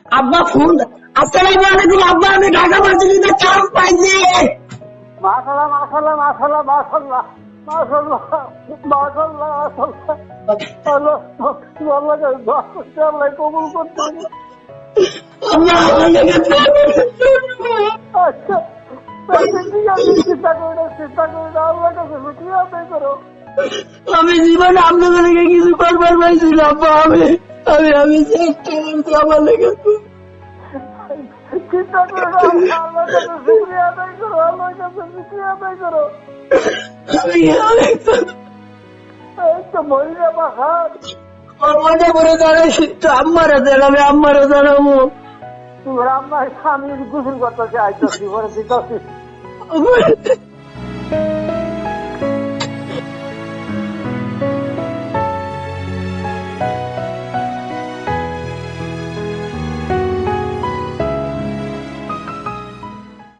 আব্বা ফোন আসসালামু আলাইকুম আব্বা, আমি ঢাকা ভার্সিটিতে চান্স পাইছি। মাশাআল্লাহ মাশাআল্লাহ মাশাআল্লাহ মাশাআল্লাহ মাশাআল্লাহ মাশাআল্লাহ মাশাআল্লাহ। আল্লাহ আল্লাহকে দোয়া করতে, আল্লাহ কবুল করতে। আব্বা আমাকে আচ্ছা ঠিক আছে, চিন্তা করি না, চিন্তা করি না, আল্লাহর কাছে শুকরিয়া আদায় করো। আমি জীবনে আপনাদেরকে কিছু করবার পাইছি না আব্বা, আমি চেষ্টা করছি আমার লেগে। চিন্তা করো না, আল্লাহর কাছে শুকরিয়া আদায় করো, আল্লাহর কাছে শুকরিয়া আদায় করো। আমি এই তো মহিলা বাসার মনে করে জানাইছি তো আম্মারা জানাবে, আম্মারা জানাবো। তোমার আম্মা, আমি গোসল করতেছি, আইতেছি, পরে দিতেছি।